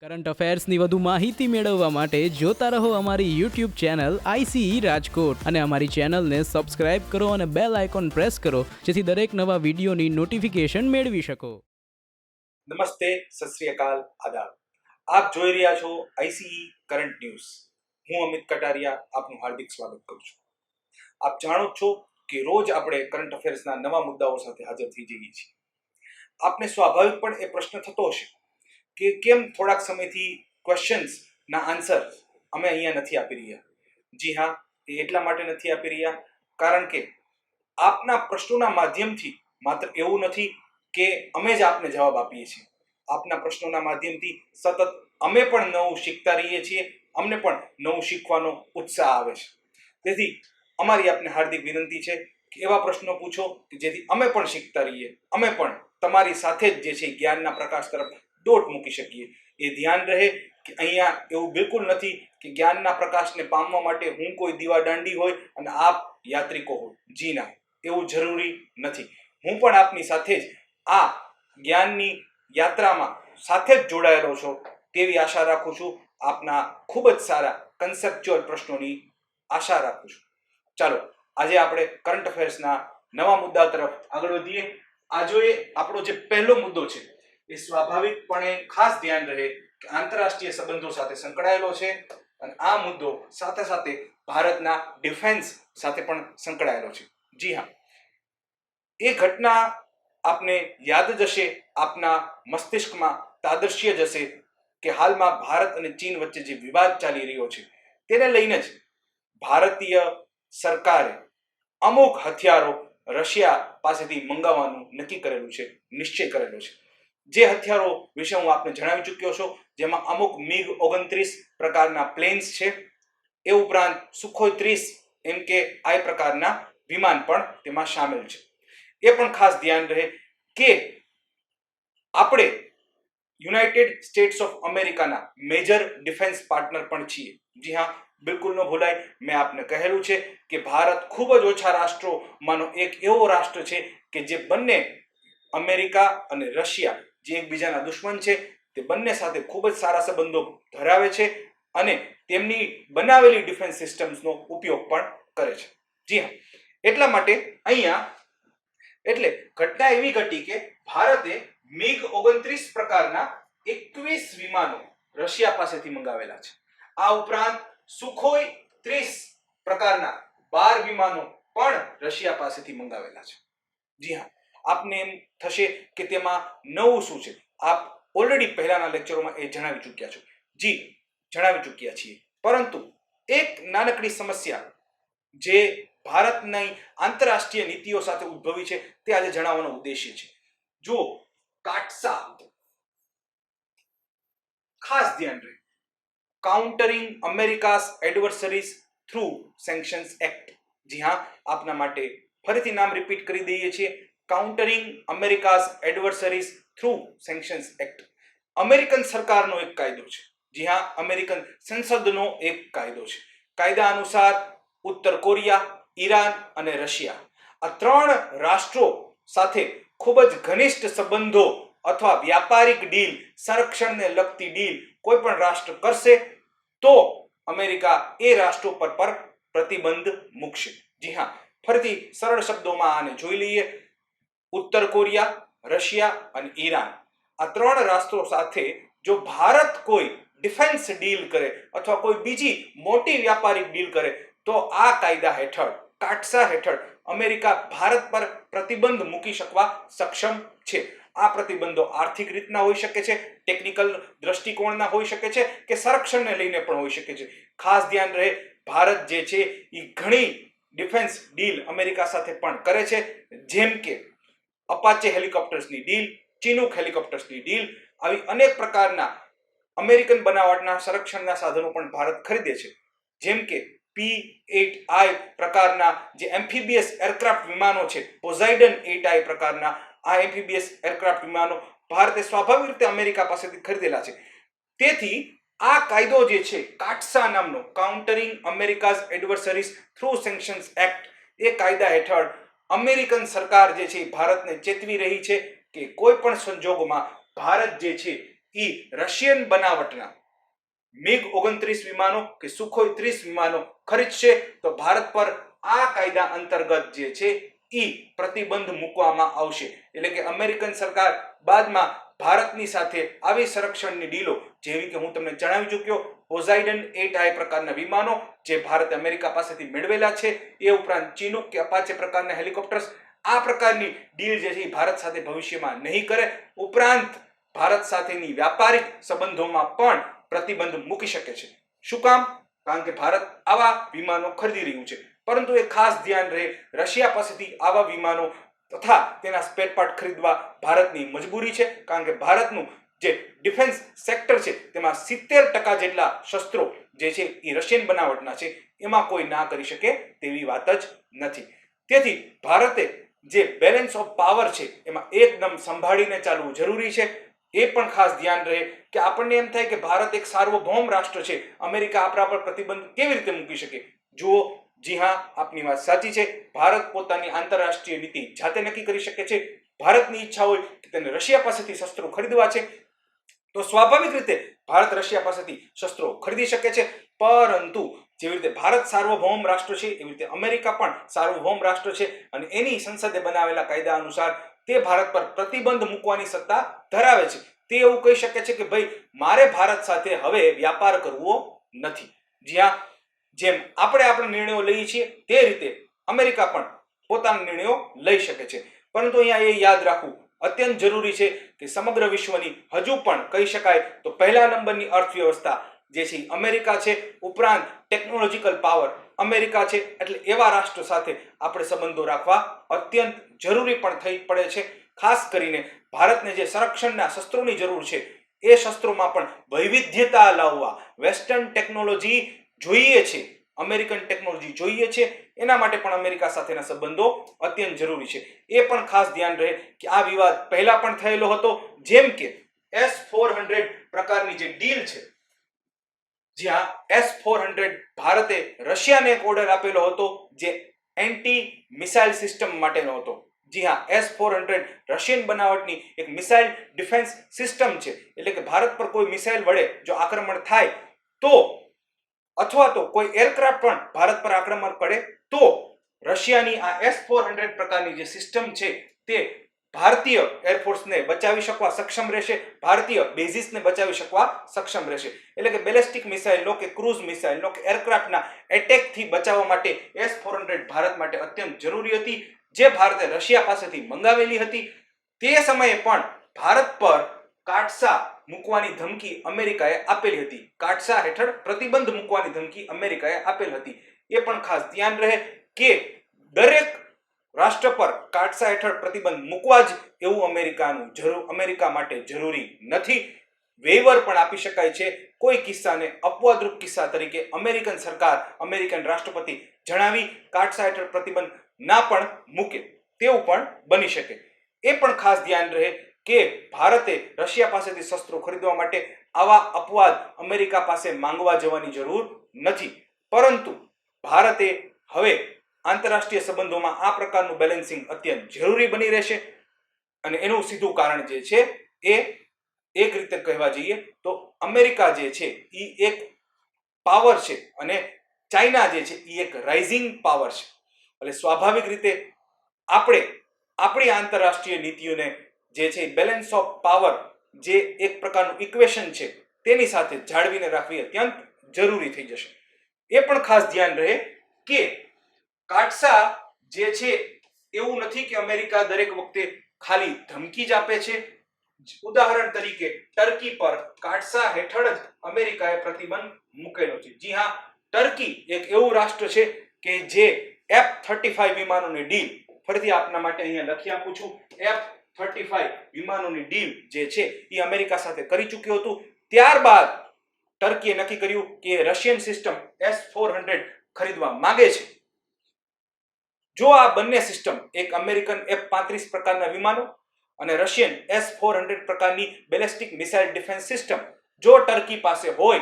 Current અફેર્સની વધુ માહિતી મેળવવા માટે જોતા રહો અમારી યુટ્યુબ ચેનલ આઈસીઈ રાજકોટ અને અમારી ચેનલને સબસ્ક્રાઇબ કરો અને બેલ આઇકોન પ્રેસ કરો જેથી દરેક નવા વિડીયોની નોટિફિકેશન મેળવી શકો. નમસ્તે, સત શ્રી અકાલ, આદાબ. આપ જોઈ રહ્યા છો આઈસીઈ કરંટ ન્યૂઝ. હું અમિત કટારિયા આપનું હાર્દિક સ્વાગત કરું છું. આપ જાણો છો કે રોજ આપણે કરંટ અફેર્સના નવા મુદ્દાઓ સાથે હાજર થઈ જઈએ છીએ. આપને સ્વાભાવિક પણ એ પ્રશ્ન થતો હશે કે કેમ થોડાક સમયથી ક્વેશ્ચન્સના આન્સર અમે અહીંયા નથી આપી રહ્યા. જી હા, એ એટલા માટે નથી આપી રહ્યા કારણ કે આપના પ્રશ્નોના માધ્યમથી માત્ર એવું નથી કે અમે જ આપને જવાબ આપીએ છીએ. આપના પ્રશ્નોના માધ્યમથી સતત અમે પણ નવું શીખતા રહીએ છીએ, અમને પણ નવું શીખવાનો ઉત્સાહ આવે છે. તેથી અમારી આપને હાર્દિક વિનંતી છે કે એવા પ્રશ્નો પૂછો કે જેથી અમે પણ શીખતા રહીએ, અમે પણ તમારી સાથે જ જે છે જ્ઞાનના પ્રકાશ તરફ દોટ મૂકી શકીએ. એ ધ્યાન રહે કે અહીંયા એવું બિલકુલ નથી કે જ્ઞાનના પ્રકાશને પામવા માટે હું કોઈ દીવાદાંડી હોય અને આપ યાત્રિકો હોય. જી ના, એવું જરૂરી નથી. હું પણ આપની સાથે જ આ જ્ઞાનની યાત્રામાં સાથે જ જોડાયેલો છો તેવી આશા રાખું છું. આપના ખૂબ જ સારા કન્સેપ્ચ્યુઅલ પ્રશ્નોની આશા રાખું છું. ચાલો આજે આપણે કરંટ અફેર્સના નવા મુદ્દા તરફ આગળ વધીએ. આજે આપણો જે પહેલો મુદ્દો છે એ સ્વાભાવિકપણે ખાસ ધ્યાન રહે કે આંતરરાષ્ટ્રીય સંબંધો સાથે સંકળાયેલો છે અને આ મુદ્દો સાથે સાથે ભારતના ડિફેન્સ સાથે પણ સંકળાયેલો છે. જી હા, એ ઘટના આપને યાદ જ હશે, આપના મસ્તિષ્કમાં તાદૃશ્ય જ હશે કે હાલમાં ભારત અને ચીન વચ્ચે જે વિવાદ ચાલી રહ્યો છે તેને લઈને જ ભારતીય સરકારે અમુક હથિયારો રશિયા પાસેથી મંગાવવાનું નક્કી કરેલું છે, નિશ્ચય કરેલો છે. જે હથિયારો વિશે હું આપને જણાવી ચૂક્યો છું, જેમાં અમુક MiG-29 પ્રકારના પ્લેન્સ છે, એ ઉપરાંત સુખોઈ 30 MKI પ્રકારના વિમાન પણ તેમાં સામેલ છે. એ પણ ખાસ ધ્યાન રહે કે આપણે યુનાઇટેડ સ્ટેટ્સ ઓફ અમેરિકાના મેજર ડિફેન્સ પાર્ટનર પણ છીએ. જી હા, બિલકુલ ન ભૂલાય, મેં આપને કહેલું છે કે ભારત ખૂબ જ ઓછા રાષ્ટ્રોમાંનો એક એવો રાષ્ટ્ર છે કે જે બંને અમેરિકા અને રશિયા જે એકબીજાના દુશ્મન છે તે બંને સાથે ખૂબ જ સારા સંબંધો ધરાવે છે અને તેમની બનાવેલી ડિફેન્સ સિસ્ટમ્સનો ઉપયોગ પણ કરે છે. જી હા, એટલા માટે અહીંયા એટલે ઘટના એવી ઘટી કે ભારતે MiG-29 પ્રકારના 21 વિમાનો રશિયા પાસેથી મંગાવેલા છે. આ ઉપરાંત સુખોઈ 30 પ્રકારના 12 વિમાનો પણ રશિયા પાસેથી મંગાવેલા છે. જી હા, આપને એમ થશે કે તેમાં નવું શું છે. આપ ઓલરેડી પહેલાના લેક્ચરોમાં એ જણાવી ચૂક્યા છો. જી, જણાવી ચૂક્યા છીએ, પરંતુ એક નાનકડી સમસ્યા જે ભારતની આંતરરાષ્ટ્રીય નીતિઓ સાથે ઉદ્ભવી છે તે આજે જણાવવાનો ઉદ્દેશ્ય છે. જો કાટસા, ખાસ ધ્યાન રહે, કાઉન્ટરિંગ અમેરિકાસ એડવર્સરીઝ થ્રુ સેન્કશન્સ એક્ટ. જી હા, આપના માટે ફરીથી નામ રિપીટ કરી દઈએ છીએ. કાઉન્ટરિંગ અમેરિકાસ એડવર્સરીઝ થ્રુ સેન્કશન્સ એક્ટ અમેરિકન સરકારનો એક કાયદો છે. જી હા, અમેરિકન સંસદનો એક કાયદો છે. કાયદા અનુસાર ઉત્તર કોરિયા, ઈરાન અને રશિયા આ ત્રણ રાષ્ટ્રો સાથે ખૂબ જ ઘનિષ્ઠ સંબંધો અથવા વ્યાપારિક ડીલ, સંરક્ષણને લગતી ડીલ કોઈ પણ રાષ્ટ્ર કરશે તો અમેરિકા એ રાષ્ટ્રો પર પ્રતિબંધ મૂકશે. જી હા, ફરીથી સરળ શબ્દોમાં આને જોઈ લઈએ. ઉત્તર કોરિયા, રશિયા અને ઈરાન આ ત્રણ રાષ્ટ્રો સાથે જો ભારત કોઈ ડિફેન્સ ડીલ કરે અથવા કોઈ બીજી મોટી વ્યાપારિક ડીલ કરે તો આ કાયદા હેઠળ, કાટસા હેઠળ અમેરિકા ભારત પર પ્રતિબંધ મૂકી શકવા સક્ષમ છે. આ પ્રતિબંધો આર્થિક રીતના હોઈ શકે છે, ટેકનિકલ દ્રષ્ટિકોણના હોઈ શકે છે કે સંરક્ષણને લઈને પણ હોઈ શકે છે. ખાસ ધ્યાન રહે, ભારત જે છે એ ઘણી ડિફેન્સ ડીલ અમેરિકા સાથે પણ કરે છે, જેમ કે અપાચે હેલિકોપ્ટર્સની ડીલ, ચિનુક હેલિકોપ્ટર્સની ડીલ, આવી અનેક પ્રકારના અમેરિકન બનાવટના સંરક્ષણના સાધનો પણ ભારત ખરીદે છે. જેમ કે P-8I પ્રકારના જે એમ્ફીબિયસ એરક્રાફ્ટ વિમાનો છે, પોઝાઇડન 8I પ્રકારના આ એમ્ફીબિયસ એરક્રાફ્ટ વિમાનો ભારતે સ્વાભાવિક રીતે અમેરિકા પાસેથી ખરીદેલા છે. તેથી આ કાયદો જે છે કાટસા નામનો, કાઉન્ટરિંગ અમેરિકાઝ એડવર્સરીઝ થ્રુ સેન્કશન્સ એક્ટ, એ કાયદા હેઠળ અમેરિકન સરકાર જે છે ભારતને ચેતવી રહી છે કે કોઈ પણ સંજોગોમાં ભારત જે છે ઈ રશિયન બનાવટના MiG-29 વિમાનો કે સુખોઈ 30 વિમાનો ખરીદશે તો ભારત પર આ કાયદા અંતર્ગત જે છે ઈ પ્રતિબંધ મૂકવામાં આવશે. એટલે કે અમેરિકન સરકાર બાદમાં ભારતની સાથે આવી સંરક્ષણની ડીલો જેવી કે હું તમને જણાવી ચૂક્યો, પોઝાઇડન 8I પ્રકારના વિમાનો જે ભારતે અમેરિકા પાસેથી મેળવેલા છે, એ ઉપરાંત ચિનૂક કે અપાચે પ્રકારના હેલિકોપ્ટર્સ, આ પ્રકારની ડીલ જે છે ભારત સાથે ભવિષ્યમાં નહીં કરે. ઉપરાંત ભારત સાથેની વ્યાપારિક સંબંધોમાં પણ પ્રતિબંધ મૂકી શકે છે. શું કામ? કારણ કે ભારત આવા વિમાનો ખરીદી રહ્યું છે. પરંતુ એ ખાસ ધ્યાન રહે, રશિયા પાસેથી આવા વિમાનો તથા તેના સ્પેર પાર્ટ ખરીદવા ભારતની મજબૂરી છે. કારણ કે ભારતનું જે ડિફેન્સ સેક્ટર છે તેમાં 70% જેટલા શસ્ત્રો જે છે એ રશિયન બનાવટના છે. એમાં કોઈ ના કરી શકે તેવી વાત જ નથી. તેથી ભારતે જે બેલેન્સ ઓફ પાવર છે એમાં એકદમ સંભાળીને ચાલવું જરૂરી છે. એ પણ ખાસ ધ્યાન રહે કે આપણને એમ થાય કે ભારત એક સાર્વભૌમ રાષ્ટ્ર છે, અમેરિકા આપણા પર પ્રતિબંધ કેવી રીતે મૂકી શકે? જુઓ, જી હા, આપની વાત સાચી છે. ભારત પોતાની આંતરરાષ્ટ્રીય નીતિ જાતે નક્કી કરી શકે છે. ભારતની ઈચ્છા હોય કે તેને રશિયા પાસેથી શસ્ત્રો ખરીદવા છે તો સ્વાભાવિક રીતે ભારત રશિયા પાસેથી શસ્ત્રો ખરીદી શકે છે. પરંતુ જેવી રીતે ભારત સાર્વભૌમ રાષ્ટ્ર છે એવી રીતે અમેરિકા પણ સાર્વભૌમ રાષ્ટ્ર છે અને એની સંસદે બનાવેલા કાયદા અનુસાર તે ભારત પર પ્રતિબંધ મૂકવાની સત્તા ધરાવે છે. તે એવું કહી શકે છે કે ભાઈ મારે ભારત સાથે હવે વ્યાપાર કરવો નથી. જ્યાં જેમ આપણે આપણા નિર્ણયો લઈએ છીએ તે રીતે અમેરિકા પણ પોતાના નિર્ણયો લઈ શકે છે. પરંતુ અહીંયા એ યાદ રાખવું અત્યંત જરૂરી છે કે સમગ્ર વિશ્વની હજુ પણ કહી શકાય તો પહેલા નંબરની અર્થવ્યવસ્થા જે છે અમેરિકા છે. ઉપરાંત ટેકનોલોજીકલ પાવર અમેરિકા છે. એટલે એવા રાષ્ટ્ર સાથે આપણે સંબંધો રાખવા અત્યંત જરૂરી પણ થઈ પડે છે. ખાસ કરીને ભારતને જે સંરક્ષણના શસ્ત્રોની જરૂર છે એ શસ્ત્રોમાં પણ વૈવિધ્યતા લાવવા વેસ્ટર્ન ટેકનોલોજી જોઈએ છે, અમેરિકન ટેકનોલોજી જોઈએ છે. એના માટે પણ અમેરિકા સાથેના સંબંધો અત્યંત જરૂરી છે. એ પણ ખાસ ધ્યાન રહે કે આ વિવાદ પહેલા પણ થયેલો હતો, જેમ કે S-400 પ્રકારની જે ડીલ છે, જ્યાં S-400 ભારતે રશિયાને એક ઓર્ડર આપેલો હતો જે એન્ટી મિસાઇલ સિસ્ટમ માટેનો હતો. જી હા, S-400 રશિયન બનાવટની એક મિસાઇલ ડિફેન્સ સિસ્ટમ છે. એટલે કે ભારત પર કોઈ મિસાઇલ વડે જો આક્રમણ થાય તો અથવા તો કોઈ એરક્રાફ્ટ પણ ભારત પર આક્રમણ કરે તો રશિયાની આ S-400 પ્રકારની જે સિસ્ટમ છે તે ભારતીય એરફોર્સને બચાવી શકવા સક્ષમ રહેશે, ભારતીય બેઝિસને બચાવી શકવા સક્ષમ રહેશે. એટલે કે બેલેસ્ટિક મિસાઇલનો કે ક્રૂઝ મિસાઇલનો કે એરક્રાફ્ટના એટેકથી બચાવવા માટે S-400 ભારત માટે અત્યંત જરૂરી હતી, જે ભારતે રશિયા પાસેથી મંગાવેલી હતી. તે સમયે પણ ભારત પર કાટસા મૂકવાની ધમકી અમેરિકાએ આપેલી હતી. કાટસા હેઠળ પ્રતિબંધ મૂકવાની ધમકી અમેરિકાએ આપેલ હતી. એ પણ ખાસ ધ્યાન રહે કે દરેક રાષ્ટ્ર પર કાટસા હેઠળ પ્રતિબંધ મૂકવા જ એવું અમેરિકા માટે જરૂરી નથી. વેઈવર પણ આપી શકાય છે. કોઈ કિસ્સાને અપવાદરૂપ કિસ્સા તરીકે અમેરિકન સરકાર, અમેરિકન રાષ્ટ્રપતિ જણાવી કાટસા હેઠળ પ્રતિબંધ ના પણ મૂકે તેવું પણ બની શકે. એ પણ ખાસ ધ્યાન રહે કે ભારતે રશિયા પાસેથી શસ્ત્રો ખરીદવા માટે આવા અપવાદ અમેરિકા પાસે માંગવા જવાની જરૂર નથી. પરંતુ ભારતે હવે આંતરરાષ્ટ્રીય સંબંધોમાં આ પ્રકારનું બેલેન્સિંગ અત્યંત જરૂરી બની રહેશે. અને એનું સીધું કારણ જે છે એ એક રીતે કહેવા જઈએ તો અમેરિકા જે છે એ એક પાવર છે અને ચાઇના જે છે એ એક રાઇઝિંગ પાવર છે. એટલે સ્વાભાવિક રીતે આપણે આપણી આંતરરાષ્ટ્રીય નીતિઓને જે છે બેલેન્સ ઓફ પાવર જે એક પ્રકારનું ઇક્વેશન છે તેની સાથે જાળવીને રાખવી અત્યંત જરૂરી થઈ જશે. એ પણ ખાસ ધ્યાન રહે કે કાટસા જે છે એવું નથી કે અમેરિકા દરેક વખતે ખાલી ધમકી જ આપે છે. ઉદાહરણ તરીકે ટર્કી પર કાટસા હેઠળ જ અમેરિકાએ પ્રતિબંધ મૂકેલો છે. જી હા, ટર્કી એક એવું રાષ્ટ્ર છે કે જે F-35 વિમાનોની ડીલ, ફરીથી આપના માટે અહીંયા લખી આપું છું, F-35 વિમાનોની ડીલ જે છે એ અમેરિકા સાથે કરી ચૂક્યું હતું. ત્યારબાદ ટર્કીએ નક્કી કર્યું કે રશિયન સિસ્ટમ S-400 ખરીદવા માંગે છે. જો આ બંને સિસ્ટમ, એક અમેરિકન F-35 પ્રકારના વિમાનો અને રશિયન S-400 પ્રકારની બેલેસ્ટિક મિસાઇલ ડિફેન્સ સિસ્ટમ જો ટર્કી પાસે હોય,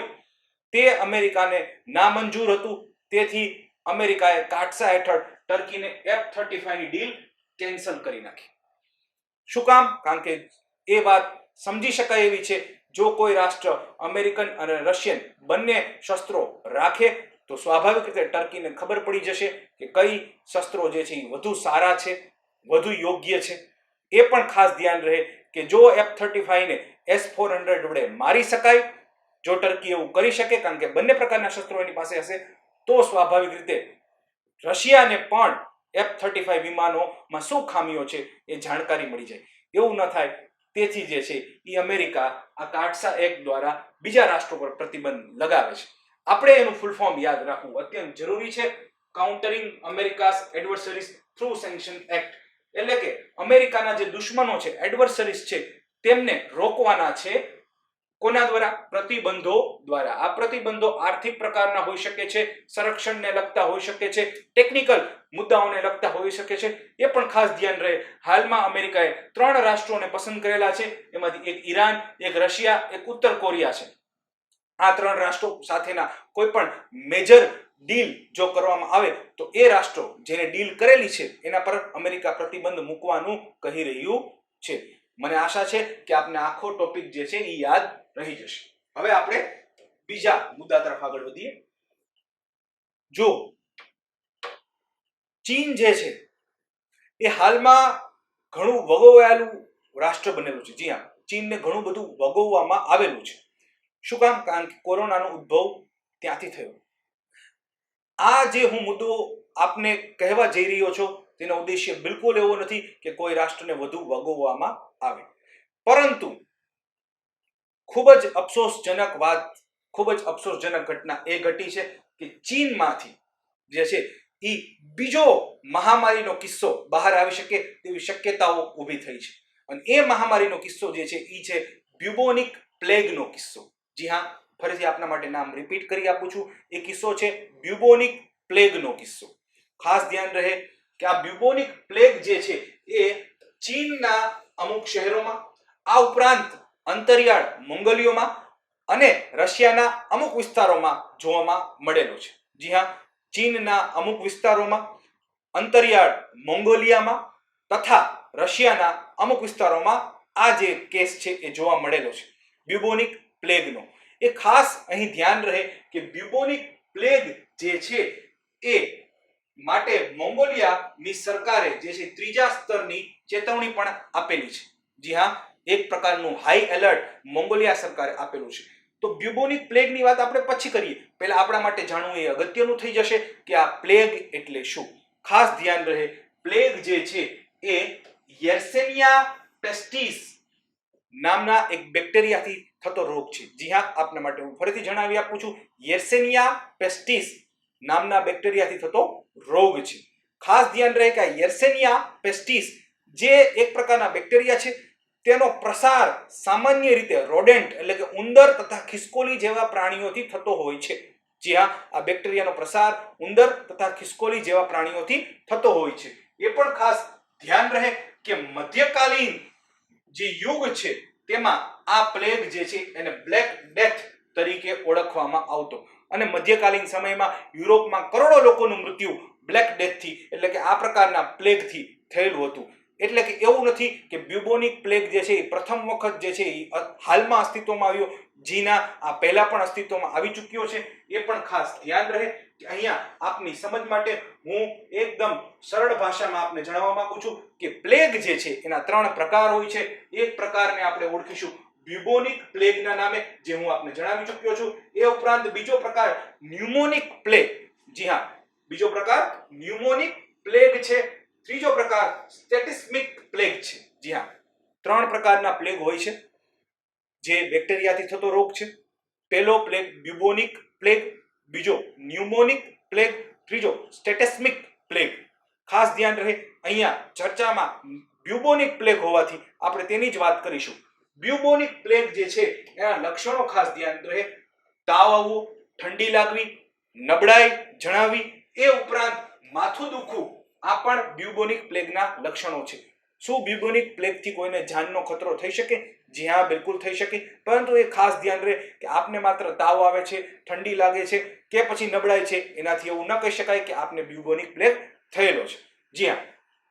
તે અમેરિકાને નામંજૂર હતું. તેથી અમેરિકાએ કાટસા હેઠળ ટર્કીને F-35 ની ડીલ કેન્સલ કરી નાખી. શું કામ? કારણ કે એ વાત સમજી શકાય એવી છે જો કોઈ રાષ્ટ્ર અમેરિકન અને રશિયન બંને શસ્ત્રો રાખે તો સ્વાભાવિક રીતે ટર્કીને ખબર પડી જશે કે કઈ શસ્ત્રો જે છે એ વધુ સારા છે, વધુ યોગ્ય છે. એ પણ ખાસ ધ્યાન રહે કે જો F-35 ને S-400 વડે મારી શકાય, જો ટર્કી એવું કરી શકે, કારણ કે બંને પ્રકારના શસ્ત્રો એની પાસે હશે, તો સ્વાભાવિક રીતે રશિયાને પણ F-35 વિમાનોમાં શું ખામીઓ છે એ જાણકારી મળી જાય. એવું ન થાય તેથી જે છે એ અમેરિકા આ કાટસા એક્ટ દ્વારા બીજા રાષ્ટ્રો પર પ્રતિબંધ લગાવે છે. આપણે એનું ફૂલ ફોર્મ યાદ રાખવું અત્યંત જરૂરી છે. કાઉન્ટરિંગ અમેરિકાસ એડવર્સરીઝ થ્રુ સેન્ક્શન એક્ટ, એટલે કે અમેરિકાના જે દુશ્મનો છે, એડવર્સરીઝ છે, તેમને રોકવાના છે. કોના દ્વારા? પ્રતિબંધો દ્વારા. આ પ્રતિબંધો આર્થિક પ્રકારના હોઈ શકે છે, સંરક્ષણને લગતા હોઈ શકે છે, ટેકનિકલ મુદ્દાઓને લગતા હોઈ શકે છે. એ પણ ખાસ ધ્યાન રહે. હાલમાં અમેરિકાએ 3 રાષ્ટ્રોને પસંદ કરેલા છે, એમાંથી એક ઈરાન, એક રશિયા, એક ઉત્તર કોરિયા છે. આ 3 રાષ્ટ્રો સાથેના કોઈ પણ મેજર ડીલ જો કરવામાં આવે તો એ રાષ્ટ્રો જેને ડીલ કરેલી છે એના પર અમેરિકા પ્રતિબંધ મૂકવાનું કહી રહ્યું છે. મને આશા છે કે આપને આખો ટોપિક જે છે એ યાદ રહી જશે. હવે આપણે બીજા મુદ્દા તરફ આગળ વધીએ. જો ચીન જે છે એ હાલમાં ઘણું વગોવાયેલું રાષ્ટ્ર બનેલું છે. જી હા, ચીનને ઘણું બધું વગોવવામાં આવેલું છે. શું કામ? કારણ કે કોરોનાનો ઉદ્ભવ ત્યાંથી થયો. આ જે હું મુદ્દો આપને કહેવા જઈ રહ્યો છું તેનો ઉદ્દેશ્ય બિલકુલ એવો નથી કે કોઈ રાષ્ટ્રને વધુ વગોવવામાં આવે, પરંતુ ખૂબ જ અફસોસજનક વાત, ખૂબ જ અફસોસજનક ઘટના એ ઘટી છે કે ચીનમાંથી જે છે એ બીજો મહામારીનો કિસ્સો બહાર આવી શકે તેવી શક્યતાઓ ઊભી થઈ છે. અને એ મહામારીનો કિસ્સો જે છે એ છે બ્યુબોનિક પ્લેગનો કિસ્સો. જી હા, ફરીથી આપના માટે નામ રિપીટ કરી આપું છું. એ કિસ્સો છે બ્યુબોનિક પ્લેગનો કિસ્સો. ખાસ ધ્યાન રહે કે આ બ્યુબોનિક પ્લેગ જે છે એ ચીનના અમુક શહેરોમાં, આ ઉપરાંત અંતરિયાળ મોંગોલિયામાં અને રશિયાના અમુક વિસ્તારોમાં જોવામાં મળેલો છે. જી હા, ચીનના અમુક વિસ્તારોમાં, અંતરિયાળ મોંગોલિયામાં તથા રશિયાના અમુક વિસ્તારોમાં આ જે કેસ છે એ જોવા મળેલો છે બ્યુબોનિક પ્લેગનો. એ ખાસ અહીં ધ્યાન રહે કે બ્યુબોનિક પ્લેગ જે છે એ માટે મોંગોલિયાની સરકારે જે છે 3જા સ્તરની ચેતવણી પણ આપેલી છે. જી હા, એક પ્રકારનું હાઈ એલર્ટ મોંગોલિયા સરકારે આપેલું છે. તો બ્યુબોનિક પ્લેગની વાત આપણે પછી કરીએ. પહેલા આપણા માટે જાણવું એ અગત્યનું થઈ જશે કે આ પ્લેગ એટલે શું. ખાસ ધ્યાન રહે, પ્લેગ જે છે એ યર્સેનિયા પેસ્ટિસ નામના એક બેક્ટેરિયાથી થતો રોગ છે. જી હા, આપના માટે હું ફરીથી જણાવી આપું છું. યર્સેનિયા પેસ્ટિસ નામના બેક્ટેરિયાથી થતો રોગ છે. ખાસ ધ્યાન રહે કે આ યર્સેનિયા પેસ્ટિસ જે એક પ્રકારના બેક્ટેરિયા છે તેનો પ્રસાર સામાન્ય રીતે રોડેન્ટ એટલે કે ઉંદર તથા ખિસકોલી જેવા પ્રાણીઓથી થતો હોય છે. જી હા, આ બેક્ટેરિયાનો પ્રસાર ઉંદર તથા ખિસકોલી જેવા પ્રાણીઓથી થતો હોય છે. એ પણ ખાસ ધ્યાન રહે કે મધ્યકાલીન જે યુગ છે તેમાં આ પ્લેગ જે છે એને બ્લેક ડેથ તરીકે ઓળખવામાં આવતો. અને મધ્યકાલીન સમયમાં યુરોપમાં કરોડો લોકોનું મૃત્યુ બ્લેક ડેથથી એટલે કે આ પ્રકારના પ્લેગથી થયેલું હતું. એટલે કે એવું નથી કે બ્યુબોનિક પ્લેગ જે છે એ પ્રથમ વખત જે છે એ હાલમાં અસ્તિત્વમાં આવ્યો. જીના આ પહેલા પણ અસ્તિત્વમાં આવી ચૂક્યો છે. એ પણ ખાસ ધ્યાન રહે કે અહીંયા આપની સમજ માટે હું એકદમ સરળ ભાષામાં આપને જણાવવા માંગુ છું કે પ્લેગ જે છે એના 3 પ્રકાર હોય છે. એક પ્રકારને આપણે ઓળખીશું બ્યુબોનિક પ્લેગના નામે, જે હું આપને જણાવી ચૂક્યો છું. એ ઉપરાંત બીજો પ્રકાર ન્યુમોનિક પ્લેગ. જી હા, બીજો પ્રકાર ન્યુમોનિક પ્લેગ છે. ત્રીજો પ્રકાર સ્ટેટિસ્મિક પ્લેગ છે. જી હા, 3 પ્રકારના પ્લેગ હોય છે જે બેક્ટેરિયાથી થતો રોગ છે. પહેલો પ્લેગ બ્યુબોનિક પ્લેગ, બીજો ન્યુમોનિક પ્લેગ, ત્રીજો સ્ટેટિસ્મિક પ્લેગ. ખાસ ધ્યાન રહે, અહીંયા ચર્ચામાં બ્યુબોનિક પ્લેગ હોવાથી આપણે તેની જ વાત કરીશું. બ્યુબોનિક પ્લેગ જે છે એના લક્ષણો ખાસ ધ્યાન રહે. તાવ આવવો, ઠંડી લાગવી, નબળાઈ જણાવી, એ ઉપરાંત માથું દુખવું, આ પણ બ્યુબોનિક પ્લેગના લક્ષણો છે. શું બ્યુબોનિક પ્લેગથી કોઈને જાનનો ખતરો થઈ શકે? જી હા, બિલકુલ થઈ શકે. પરંતુ એ ખાસ ધ્યાન રહે કે આપને માત્ર તાવ આવે છે, ઠંડી લાગે છે કે પછી નબળાઈ છે, એનાથી એવું ન કહી શકાય કે આપને બ્યુબોનિક પ્લેગ થયેલો છે. જી હા,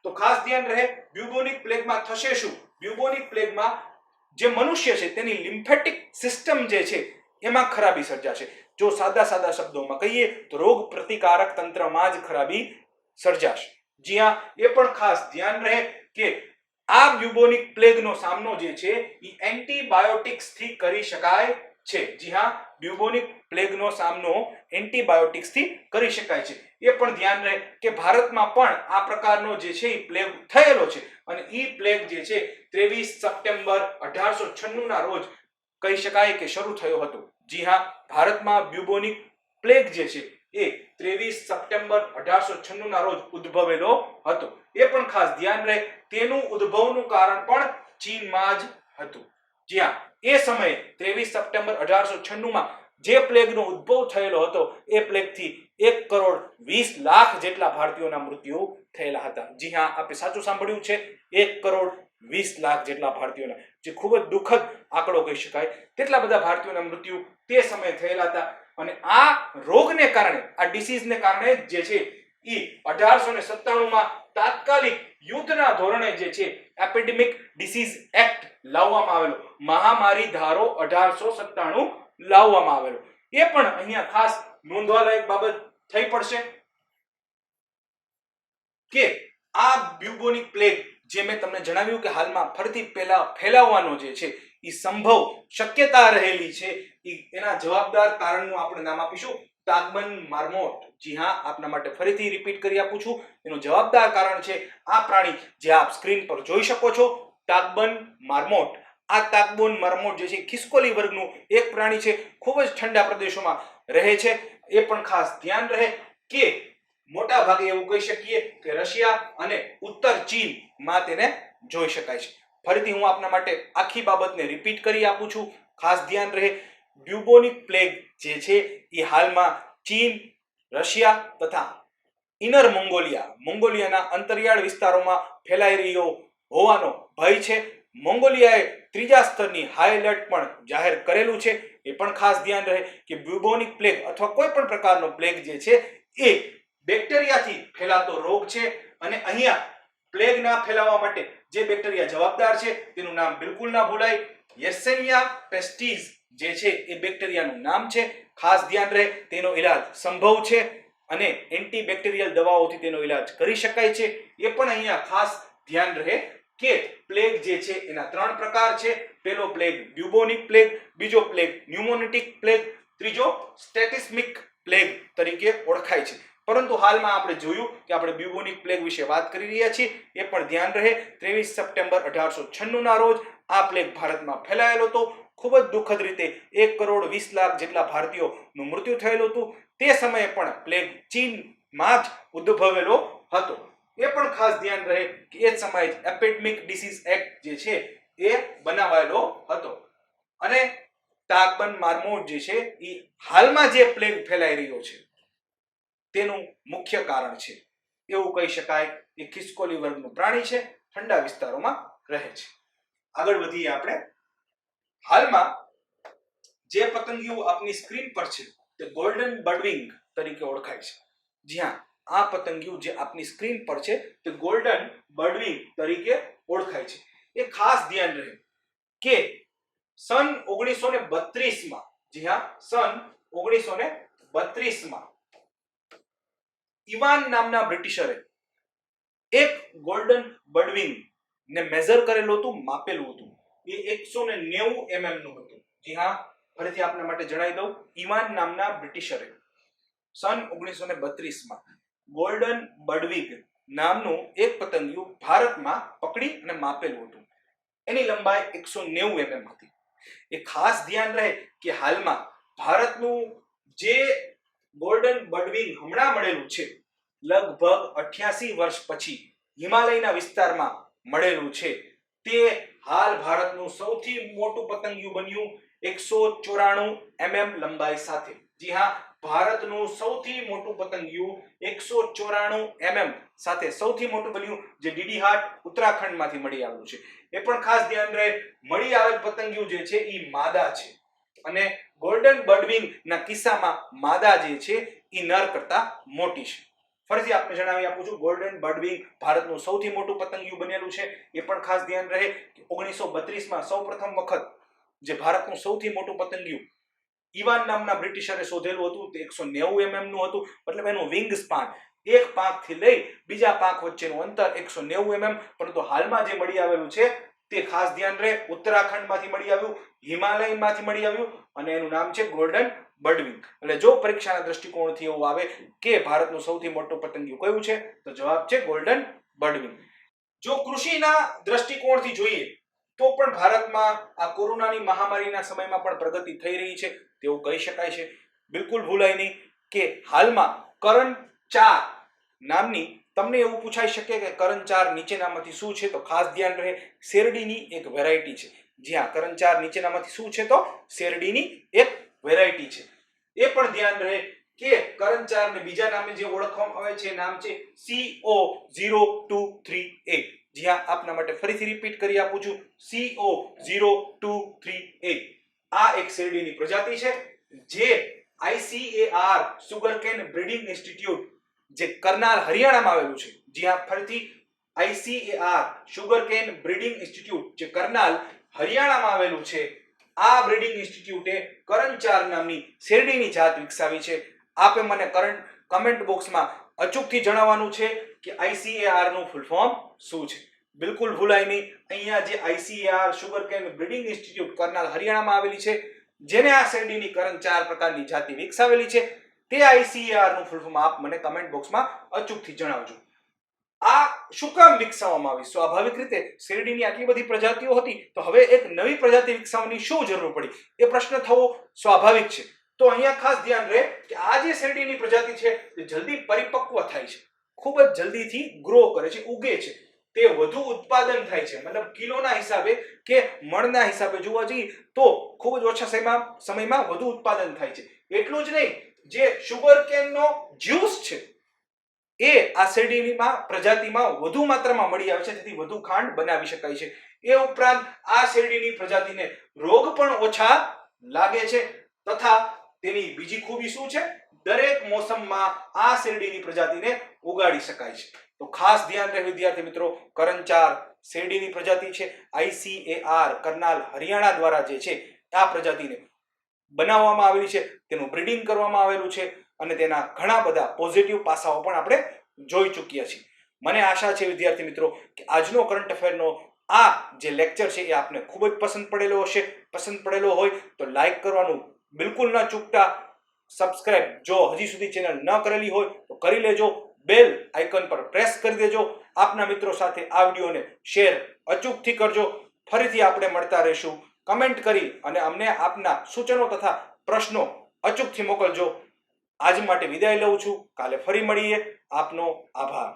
તો ખાસ ધ્યાન રહે બ્યુબોનિક પ્લેગમાં થશે શું? બ્યુબોનિક પ્લેગમાં જે મનુષ્ય છે તેની લિમ્ફેટિક સિસ્ટમ જે છે એમાં ખરાબી સર્જાશે. જો સાદા શબ્દોમાં કહીએ તો રોગ પ્રતિકારક તંત્રમાં જ ખરાબી સર્જાશે. જી હા, એ પણ ખાસ ધ્યાન રહે કે આ બ્યુબોનિક પ્લેગનો સામનો જે છે એ એન્ટીબાયોટિક્સ થી કરી શકાય છે. જી હા, બ્યુબોનિક પ્લેગનો સામનો એન્ટીબાયોટિક્સ થી કરી શકાય છે. એ પણ ધ્યાન રહે કે ભારતમાં પણ આ પ્રકારનો જે છે એ પ્લેગ થયેલો છે અને ઈ પ્લેગ જે છે 23 સપ્ટેમ્બર 1896 ના રોજ કહી શકાય કે શરૂ થયો હતો. જી હા, ભારતમાં બ્યુબોનિક પ્લેગ જે છે એ 23 સપ્ટેમ્બર 1896 ના રોજ ઉદ્ભવેલો હતો. એ પણ ખાસ ધ્યાન રહે તેનું ઉદ્ભવનું કારણ પણ ચીનમાં જ હતું. જી હા, એ સમયે 23 સપ્ટેમ્બર 1896 માં જે પ્લેગનો ઉદ્ભવ થયેલો હતો એ પ્લેગથી 1,20,00,000 જેટલા ભારતીયોના મૃત્યુ થયેલા હતા. જી હા, આપે સાચું સાંભળ્યું છે, 1,20,00,000 જેટલા ભારતીયોના, જે ખૂબ જ દુઃખદ આંકડો કહી શકાય. તેટલા બધા ભારતીયોના મૃત્યુ તે સમયે થયેલા હતા. અને આ રોગને કારણે, આ ડિસીઝને કારણે જે છે એ 1897 માં તાત્કાલિક યુદ્ધના ધોરણે જે છે એપિડેમિક ડિસીઝ એક્ટ લાવવામાં આવેલો, મહામારી ધારો 1897 લાવવામાં આવેલો. એ પણ અહીંયા ખાસ નોંધવા લાયક બાબત થઈ પડશે કે આ બ્યુબોનિક પ્લેગ જે મેં તમને જણાવ્યું કે હાલમાં ફરીથી ફેલાવવાનો જે છે એ સંભવ શક્યતા રહેલી છે, એના જવાબદાર કારણનું આપણે નામ આપીશું ટાગબન માર્મોટ. જી હા, આપના માટે ફરીથી રિપીટ કરી આપું છું. એનું જવાબદાર કારણ છે આ પ્રાણી જે આપ સ્ક્રીન પર જોઈ શકો છો, ટાગબન માર્મોટ. આ ટાગબન માર્મોટ જે છે ખિસકોલી વર્ગનું એક પ્રાણી છે, ખૂબ જ ઠંડા પ્રદેશોમાં રહે છે. એ પણ ખાસ ધ્યાન રહે કે મોટા ભાગે એવું કહી શકીએ કે રશિયા અને ઉત્તર ચીનમાં તેને જોઈ શકાય છે. ફરીથી હું આપના માટે આખી બાબતને રિપીટ કરી આપું છું. ખાસ ધ્યાન રહે, બ્યુબોનિક પ્લેગ જે છે એ હાલમાં ચીન, રશિયા તથા ઇનર મોંગોલિયાના અંતરિયાળ વિસ્તારોમાં ફેલાઈ રહ્યો હોવાનો ભય છે. મોંગોલિયાએ ત્રીજા સ્તરની હાઈ એલર્ટ પણ જાહેર કરેલું છે. એ પણ ખાસ ધ્યાન રહે કે બ્યુબોનિક પ્લેગ અથવા કોઈ પણ પ્રકારનો પ્લેગ જે છે એ બેક્ટેરિયાથી ફેલાતો રોગ છે અને અહીંયા પ્લેગના ફેલાવા માટે જે બેક્ટેરિયા જવાબદાર છે તેનું નામ બિલકુલ ના ભૂલાય. યેર્સેનિયા પેસ્ટિસ જે છે એ બેક્ટેરિયાનું નામ છે. ખાસ ધ્યાન રહે, તેનો ઈલાજ સંભવ છે અને એન્ટીબેક્ટેરિયલ દવાઓથી તેનો ઈલાજ કરી શકાય છે. એ પણ અહીંયા ખાસ ધ્યાન રહે કે પ્લેગ જે છે એના 3 પ્રકાર છે. પહેલો પ્લેગ બ્યુબોનિક પ્લેગ, બીજો પ્લેગ ન્યુમોનિટિક પ્લેગ, ત્રીજો સ્ટેટિસ્મિક પ્લેગ તરીકે ઓળખાય છે. પરંતુ હાલમાં આપણે જોયું કે આપણે બ્યુબોનિક પ્લેગ વિશે વાત કરી રહ્યા છીએ. એ પણ ધ્યાન રહે, 23 સપ્ટેમ્બર 1896 ના રોજ આ પ્લેગ ભારતમાં ફેલાયેલો હતો. ખૂબ જ દુઃખદ રીતે 1,20,00,000 જેટલા ભારતીયોનું મૃત્યુ થયેલું હતું. તે સમયે પણ પ્લેગ ચીનમાં જ ઉદ્ભવેલો હતો. એ પણ ખાસ ધ્યાન રહે કે એ સમયે જ એપિડેમિક ડિસીઝ એક્ટ જે છે એ બનાવાયેલો હતો. અને ટાગબન માર્મોટ જે છે એ હાલમાં જે પ્લેગ ફેલાઈ રહ્યો છે તેનું મુખ્ય કારણ છે એવું કહી શકાય. એ ખિસકોલી વર્ગનું પ્રાણી છે, ઠંડા વિસ્તારોમાં રહે છે. આગળ વધીએ આપણે. હાલમાં જે પતંગિયું આપની સ્ક્રીન પર છે તે ગોલ્ડન બર્ડવિંગ તરીકે ઓળખાય છે. જી હા, આ પતંગિયું જે આપની સ્ક્રીન પર છે તે ગોલ્ડન બર્ડવિંગ તરીકે ઓળખાય છે. એ ખાસ ધ્યાન રહે કે સન 1932 માં, જી હા, સન 1932 માં ઇવાન નામના બ્રિટિશરે એક ગોલ્ડન બર્ડવિંગ ને મેઝર કરેલું હતું, માપેલું હતું. એ 190 નું હતું. જી હા, ફરીથી આપના માટે જણાવી દઉં, ઇવાન નામના બ્રિટિશરે સન 1932 માં ગોલ્ડન બર્ડવિંગ નામનું એક પતંગિયું ભારતમાં પકડી અને માપેલું હતું. એની લંબાઈ 190 હતી. એ ખાસ ધ્યાન રહે કે હાલમાં ભારતનું જે ગોલ્ડન બર્ડવિંગ હમણાં મળેલું છે, લગભગ 88 વર્ષ પછી હિમાલયના વિસ્તારમાં મળેલું છે. તે હાલ ભારતનું સૌથી મોટું પતંગિયું બન્યું 194 લંબાઈ સાથે. જી હા, ભારતનું સૌથી મોટું પતંગિયું 194 સાથે સૌથી મોટું બન્યું, જે ડીડી હાટ ઉત્તરાખંડમાંથી મળી આવ્યું છે. એ પણ ખાસ ધ્યાન રહે, મળી આવેલ પતંગિયું જે છે એ માદા છે અને ગોલ્ડન બર્ડવિંગ ના કિસ્સામાં માદા જે છે એ નર કરતા મોટી છે. ફરીથી આપને જણાવી આપું છું, ગોલ્ડન બર્ડવિંગ ભારતનું સૌથી મોટું પતંગિયું બનેલું છે. એ પણ ખાસ ધ્યાન રહે કે 1932માં સૌપ્રથમ વખત જે ભારતનું સૌથી મોટું પતંગિયું ઇવાન નામના બ્રિટિશરે શોધેલું હતું તે 190 નું હતું. મતલબ એનું વિંગ સ્પાન એક પાંખથી લઈ બીજા પાંખ વચ્ચેનું અંતર 190 પરંતુ હાલમાં જે મળી આવેલું છે તે ખાસ ધ્યાન રહે ઉત્તરાખંડમાંથી મળી આવ્યું, હિમાલયમાંથી મળી આવ્યું અને એનું નામ છે ગોલ્ડન બર્ડવિંગ. એટલે જો પરીક્ષાના દ્રષ્ટિકોણથી એવું આવે કે ભારતનું સૌથી મોટું પતંગિયું કયું છે તો જવાબ છે ગોલ્ડન બર્ડવિંગ. જો કૃષિના દ્રષ્ટિકોણથી જોઈએ તો પણ ભારતમાં આ કોરોનાની મહામારીના સમયમાં પણ પ્રગતિ થઈ રહી છે તેવું કહી શકાય છે. બિલકુલ ભૂલાય નહીં કે હાલમાં કરણ 4 નામની તમને એવું પૂછાઈ શકે કે કરણ 4 નીચેનામાંથી શું છે તો ખાસ ધ્યાન રહે શેરડીની એક વેરાયટી છે. જી હા, કરણ 4 નીચેનામાંથી શું છે તો શેરડીની એક વેરાયટી છે. એ પણ ધ્યાન રહે કે કરણ 4 ને બીજા નામે જે ઓળખવામાં આવે છે નામ છે CO0238. જી હા, આપના માટે ફરીથી રિપીટ કરી આપું છું, CO0238. આ એક શેરડીની પ્રજાતિ છે જે ICAR સુગરકેન બ્રીડિંગ ઇન્સ્ટિટ્યૂટ જે કરનાલ હરિયાણામાં આવેલું છે. જી હા, ફરીથી ICAR સુગરકેન બ્રીડિંગ ઇન્સ્ટિટ્યૂટ જે કરનાલ હરિયાણામાં આવેલું છે. આ બ્રીડિંગ ઇન્સ્ટિટ્યૂટે કરણ 4 નામની શેરડીની જાત વિકસાવી છે. આપે મને કમેન્ટ બોક્સમાં અચૂકથી જણાવવાનું છે કે ICAR નું ફૂલ ફોર્મ શું છે. બિલકુલ ભૂલાય નહીં, અહીંયા જે ICAR sugarcane breeding institute Karnal હરિયાણામાં આવેલી છે જેને આ શેરડીની કરણ 4 પ્રકારની જાતિ વિકસાવેલી છે તે ICAR નું ફૂલ ફોર્મ આપ મને કમેન્ટ બોક્સમાં અચૂકથી જણાવજો. આ શું કામ વિકસાવવામાં આવી? સ્વાભાવિક રીતે શેરડીની આટલી બધી પ્રજાતિઓ હતી તો હવે એક નવી પ્રજાતિ વિકસાવવાની શું જરૂર પડી એ પ્રશ્ન થવો સ્વાભાવિક છે. તો અહીંયા ખાસ ધ્યાન રહે કે આ જે શેરડીની પ્રજાતિ છે તે જલ્દી પરિપક્વ થાય છે, ખૂબ જ જલ્દીથી ગ્રો કરે છે, ઉગે છે, તે વધુ ઉત્પાદન થાય છે. મતલબ કિલોના હિસાબે કે મણના હિસાબે જોવા જઈએ તો ખૂબ જ ઓછા સમયમાં વધુ ઉત્પાદન થાય છે. એટલું જ નહીં, જે સુગરકેનનો જ્યુસ છે એ આ શેરડીની પ્રજાતિમાં વધુ માત્રામાં મળી આવે છે, જેથી વધુ ખાંડ બનાવી શકાય છે. એ ઉપરાંત આ શેરડીની પ્રજાતિને રોગ પણ ઓછા લાગે છે તથા તેની બીજી ખૂબી શું છે, દરેક મોસમમાં આ શેરડીની પ્રજાતિને ઉગાડી શકાય છે. તો ખાસ ધ્યાન રહે વિદ્યાર્થી મિત્રો, કરણ 4 શેરડીની પ્રજાતિ છે. ICAR કરનાલ હરિયાણા દ્વારા જે છે આ પ્રજાતિને બનાવવામાં આવેલી છે, તેનું બ્રીડિંગ કરવામાં આવેલું છે અને તેના ઘણા બધા પોઝિટિવ પાસાઓ પણ આપણે જોઈ ચૂક્યા છીએ. મને આશા છે વિદ્યાર્થી મિત્રો કે આજનો કરંટ અફેરનો આ જે લેક્ચર છે એ આપને ખૂબ જ પસંદ પડેલો હશે. પસંદ પડેલો હોય તો લાઈક કરવાનું બિલકુલ ન ચૂકતા. સબસ્ક્રાઇબ જો હજી સુધી ચેનલ ન કરેલી હોય તો કરી લેજો. બેલ આઇકન પર પ્રેસ કરી દેજો. આપના મિત્રો સાથે આ વિડીયોને શેર અચૂકથી કરજો. ફરીથી આપણે મળતા રહીશું. કમેન્ટ કરી અને અમને આપના સૂચનો તથા પ્રશ્નો અચૂકથી મોકલજો. આજ માટે વિદાય લઉં છું. કાલે ફરી મળીએ. આપનો આભાર.